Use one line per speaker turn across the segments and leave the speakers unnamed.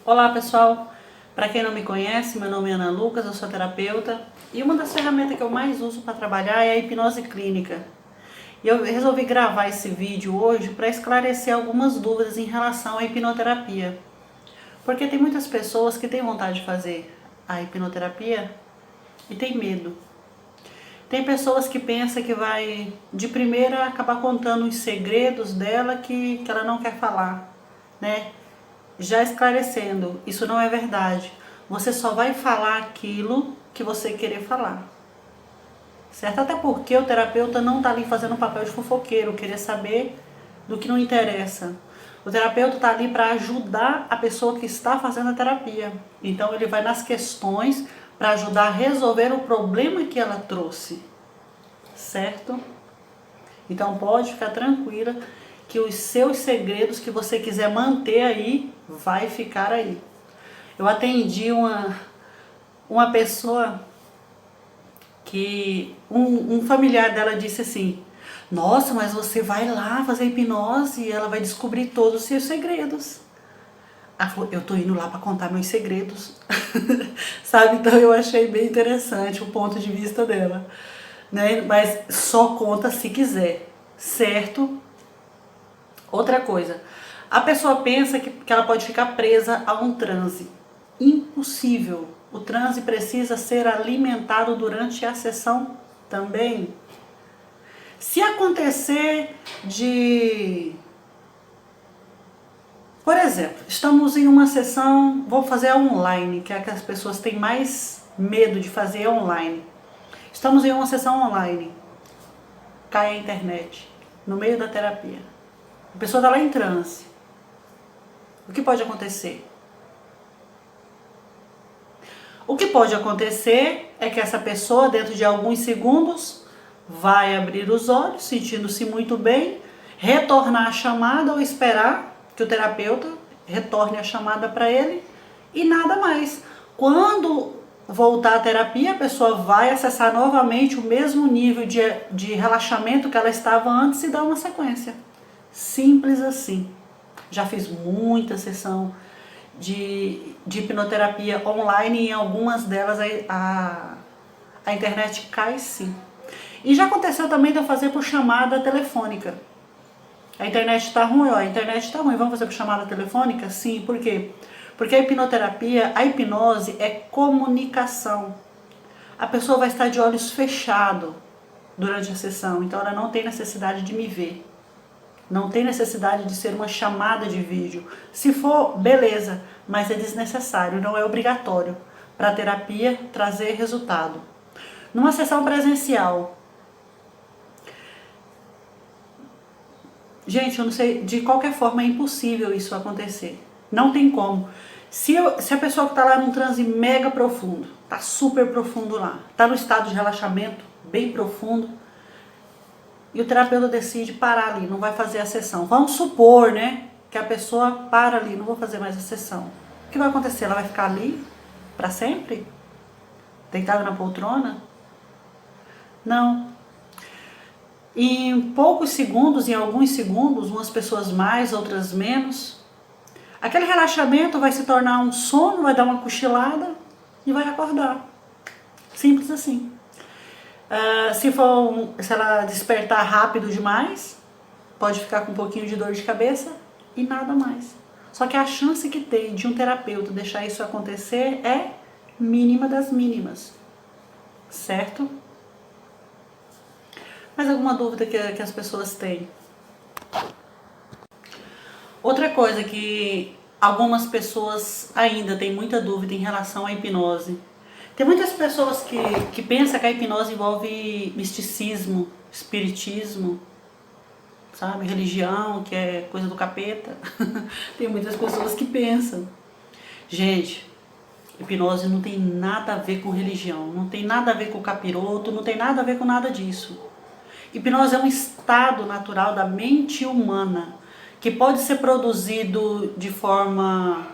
Olá pessoal, para quem não me conhece, meu nome é Ana Lucas, eu sou terapeuta e uma das ferramentas que eu mais uso para trabalhar é a hipnose clínica. E eu resolvi gravar esse vídeo hoje para esclarecer algumas dúvidas em relação à hipnoterapia. Porque tem muitas pessoas que têm vontade de fazer a hipnoterapia e tem medo. Tem pessoas que pensam que vai de primeira acabar contando os segredos dela que ela não quer falar, né? Já esclarecendo, isso não é verdade. Você só vai falar aquilo que você querer falar. Certo? Até porque o terapeuta não está ali fazendo um papel de fofoqueiro, querer saber do que não interessa. O terapeuta está ali para ajudar a pessoa que está fazendo a terapia. Então ele vai nas questões para ajudar a resolver o problema que ela trouxe. Certo? Então pode ficar tranquila que os seus segredos que você quiser manter aí, vai ficar aí. Eu atendi uma pessoa que um familiar dela disse assim: nossa, mas você vai lá fazer hipnose e ela vai descobrir todos os seus segredos. Ela falou: eu tô indo lá para contar meus segredos. Sabe? Então eu achei bem interessante o ponto de vista dela, né? Mas só conta se quiser, certo? Outra coisa, a pessoa pensa que ela pode ficar presa a um transe. Impossível. O transe precisa ser alimentado durante a sessão também. Se acontecer de... Por exemplo, estamos em uma sessão, vou fazer online, que é a que as pessoas têm mais medo de fazer online. Estamos em uma sessão online, cai a internet, no meio da terapia. A pessoa está lá em transe. O que pode acontecer? O que pode acontecer é que essa pessoa, dentro de alguns segundos, vai abrir os olhos, sentindo-se muito bem, retornar a chamada ou esperar que o terapeuta retorne a chamada para ele e nada mais. Quando voltar à terapia, a pessoa vai acessar novamente o mesmo nível de relaxamento que ela estava antes e dar uma sequência. Simples assim. Já fiz muita sessão de hipnoterapia online e em algumas delas a internet cai sim. E já aconteceu também de eu fazer por chamada telefônica. A internet está ruim, ó, a internet está ruim, vamos fazer por chamada telefônica? Sim, por quê? Porque a hipnoterapia, a hipnose é comunicação. A pessoa vai estar de olhos fechados durante a sessão, então ela não tem necessidade de me ver. Não tem necessidade de ser uma chamada de vídeo. Se for, beleza, mas é desnecessário, não é obrigatório para a terapia trazer resultado. Numa sessão presencial, gente, eu não sei, de qualquer forma é impossível isso acontecer. Não tem como. Se a pessoa que está lá num transe mega profundo, está super profundo lá, está no estado de relaxamento bem profundo, e o terapeuta decide parar ali, não vai fazer a sessão. Vamos supor, né, que a pessoa para ali, não vou fazer mais a sessão. O que vai acontecer? Ela vai ficar ali para sempre? Deitada na poltrona? Não. Em poucos segundos, em alguns segundos, umas pessoas mais, outras menos, aquele relaxamento vai se tornar um sono, vai dar uma cochilada e vai acordar. Simples assim. Se ela despertar rápido demais, pode ficar com um pouquinho de dor de cabeça e nada mais. Só que a chance que tem de um terapeuta deixar isso acontecer é mínima das mínimas. Certo? Mais alguma dúvida que as pessoas têm? Outra coisa que algumas pessoas ainda têm muita dúvida em relação à hipnose. Tem muitas pessoas que pensam que a hipnose envolve misticismo, espiritismo, sabe, religião, que é coisa do capeta. Tem muitas pessoas que pensam. Gente, hipnose não tem nada a ver com religião, não tem nada a ver com capiroto, não tem nada a ver com nada disso. Hipnose é um estado natural da mente humana que pode ser produzido de forma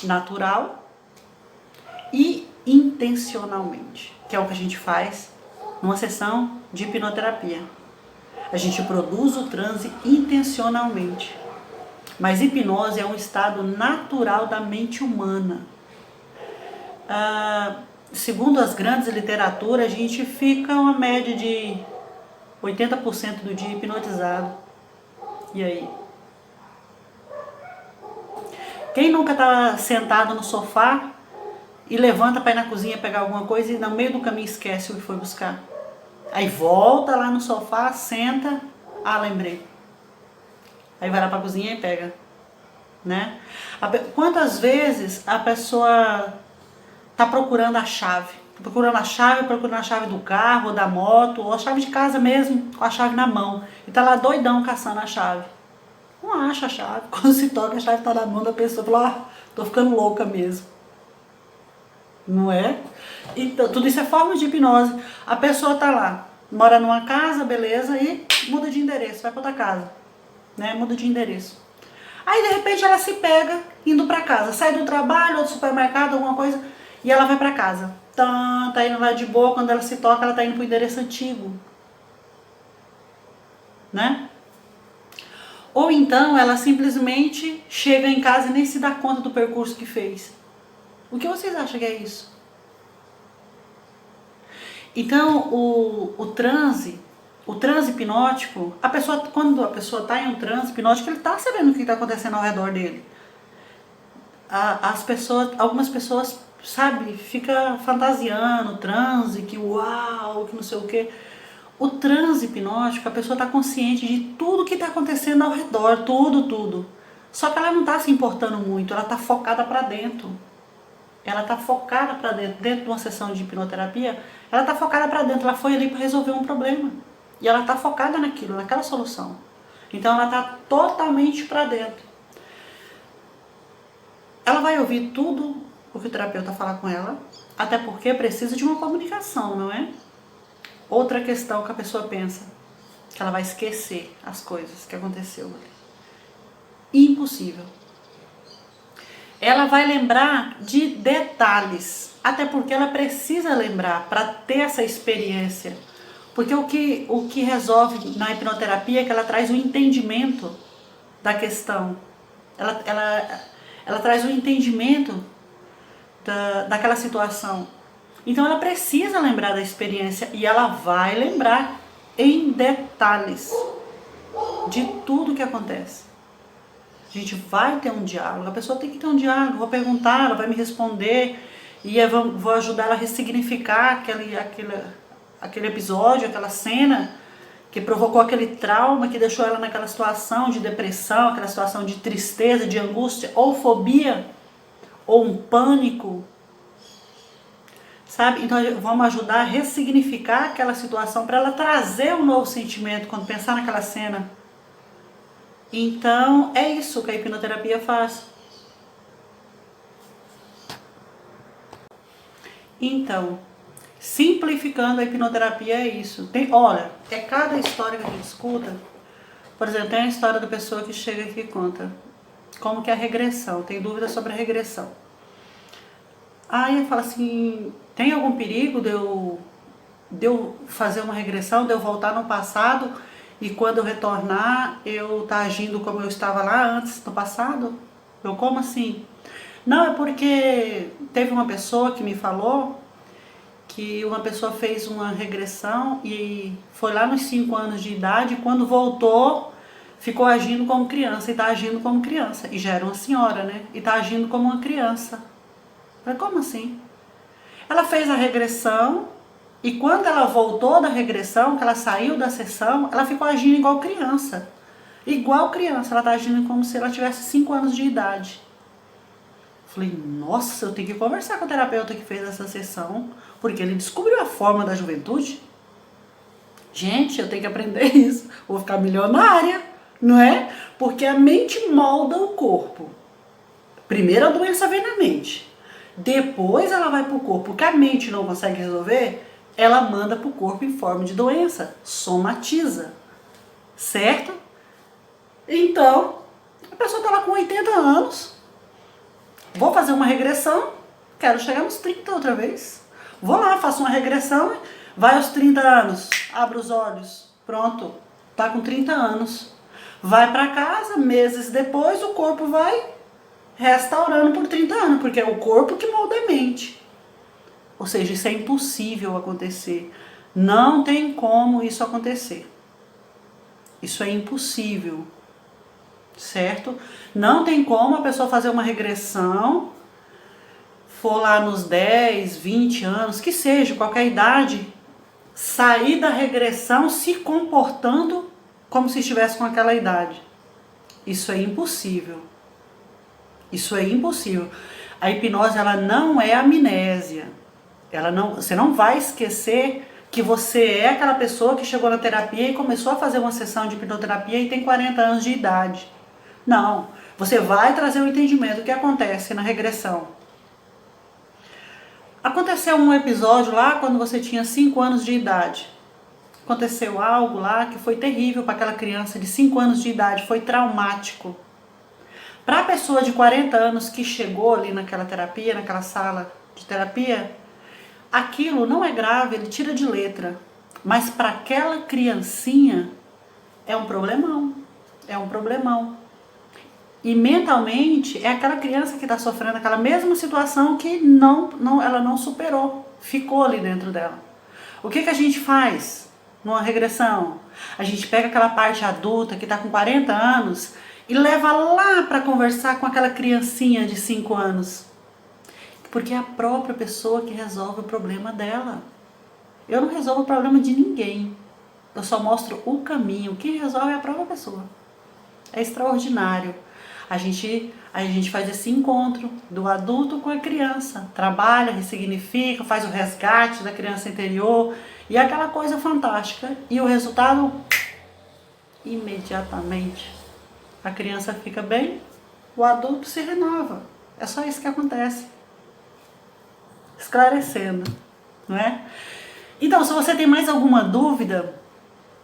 natural e intencionalmente, que é o que a gente faz numa sessão de hipnoterapia. A gente produz o transe intencionalmente. Mas hipnose é um estado natural da mente humana. Segundo as grandes literaturas, a gente fica uma média de 80% do dia hipnotizado. E aí? Quem nunca está sentado no sofá e levanta para ir na cozinha pegar alguma coisa e no meio do caminho esquece o que foi buscar? Aí volta lá no sofá, senta, lembrei. Aí vai lá para a cozinha e pega, né? Quantas vezes a pessoa tá procurando a chave? Procurando a chave do carro, ou da moto, ou a chave de casa mesmo, com a chave na mão. E tá lá doidão caçando a chave. Não acha a chave. Quando se toca, a chave tá na mão da pessoa. Fala, tô ficando louca mesmo. Não é? Então, tudo isso é forma de hipnose. A pessoa tá lá, mora numa casa, beleza, e muda de endereço, vai pra outra casa. Né? Muda de endereço. Aí, de repente, ela se pega indo pra casa. Sai do trabalho, ou do supermercado, alguma coisa, e ela vai pra casa. Tá indo lá de boa, quando ela se toca, ela tá indo pro endereço antigo. Né? Ou então, ela simplesmente chega em casa e nem se dá conta do percurso que fez. O que vocês acham que é isso? Então, o transe hipnótico, quando a pessoa está em um transe hipnótico, ele está sabendo o que está acontecendo ao redor dele. Algumas pessoas, sabe, fica fantasiando, transe, que uau, que não sei o quê. O transe hipnótico, a pessoa está consciente de tudo que está acontecendo ao redor, tudo. Só que ela não está se importando muito, ela está focada para dentro. Ela está focada para dentro de uma sessão de hipnoterapia, ela está focada para dentro, ela foi ali para resolver um problema. E ela está focada naquilo, naquela solução. Então ela está totalmente para dentro. Ela vai ouvir tudo o que o terapeuta falar com ela, até porque precisa de uma comunicação, não é? Outra questão que a pessoa pensa, que ela vai esquecer as coisas que aconteceu ali. Impossível. Ela vai lembrar de detalhes, até porque ela precisa lembrar para ter essa experiência. Porque o que resolve na hipnoterapia é que ela traz o entendimento da questão. Ela traz o entendimento daquela situação. Então ela precisa lembrar da experiência e ela vai lembrar em detalhes de tudo que acontece. A gente vai ter um diálogo, a pessoa tem que ter um diálogo, vou perguntar, ela vai me responder e eu vou ajudar ela a ressignificar aquele episódio, aquela cena que provocou aquele trauma, que deixou ela naquela situação de depressão, aquela situação de tristeza, de angústia, ou fobia, ou um pânico, sabe? Então vamos ajudar a ressignificar aquela situação para ela trazer um novo sentimento quando pensar naquela cena. Então é isso que a hipnoterapia faz. Então, simplificando, a hipnoterapia é isso. Olha, é cada história que a gente escuta. Por exemplo, tem a história da pessoa que chega aqui e conta como que é a regressão, tem dúvidas sobre a regressão. Aí eu falo assim, tem algum perigo de eu fazer uma regressão, de eu voltar no passado e quando eu retornar eu tá agindo como eu estava lá antes, no passado? Como assim? Não, é porque teve uma pessoa que me falou que uma pessoa fez uma regressão e foi lá nos 5 anos de idade e quando voltou ficou agindo como criança e está agindo como criança. E já era uma senhora, né? E está agindo como uma criança. Falei, como assim? Ela fez a regressão e quando ela voltou da regressão, que ela saiu da sessão, ela ficou agindo igual criança. Igual criança, ela está agindo como se ela tivesse 5 anos de idade. Falei, nossa, eu tenho que conversar com o terapeuta que fez essa sessão, porque ele descobriu a forma da juventude. Gente, eu tenho que aprender isso, vou ficar milionária, não é? Porque a mente molda o corpo. Primeiro a doença vem na mente, depois ela vai para o corpo. O que a mente não consegue resolver, ela manda para o corpo em forma de doença, somatiza, certo? Então, a pessoa está lá com 80 anos, vou fazer uma regressão, quero chegar nos 30 outra vez. Vou lá, faço uma regressão, vai aos 30 anos, abre os olhos, pronto, tá com 30 anos. vai para casa, meses depois o corpo vai restaurando por 30 anos, porque é o corpo que molda a mente. Ou seja, isso é impossível acontecer. Não tem como isso acontecer. Isso é impossível, certo? Não tem como a pessoa fazer uma regressão, for lá nos 10, 20 anos, que seja, qualquer idade, sair da regressão se comportando como se estivesse com aquela idade. Isso é impossível. Isso é impossível. A hipnose, ela não é amnésia. Você não vai esquecer que você é aquela pessoa que chegou na terapia e começou a fazer uma sessão de hipnoterapia e tem 40 anos de idade. Não. Você vai trazer o entendimento do que acontece na regressão. Aconteceu um episódio lá quando você tinha 5 anos de idade. Aconteceu algo lá que foi terrível para aquela criança de 5 anos de idade, foi traumático. Para a pessoa de 40 anos que chegou ali naquela terapia, naquela sala de terapia, aquilo não é grave, ele tira de letra. Mas para aquela criancinha é um problemão. É um problemão. E mentalmente é aquela criança que está sofrendo aquela mesma situação que ela não superou. Ficou ali dentro dela. O que a gente faz numa regressão? A gente pega aquela parte adulta que está com 40 anos e leva lá para conversar com aquela criancinha de 5 anos. Porque é a própria pessoa que resolve o problema dela. Eu não resolvo o problema de ninguém. Eu só mostro o caminho. Quem resolve é a própria pessoa. É extraordinário. A gente faz esse encontro do adulto com a criança. Trabalha, ressignifica, faz o resgate da criança interior. E é aquela coisa fantástica. E o resultado, imediatamente, a criança fica bem, o adulto se renova. É só isso que acontece. Esclarecendo, não é? Então, se você tem mais alguma dúvida,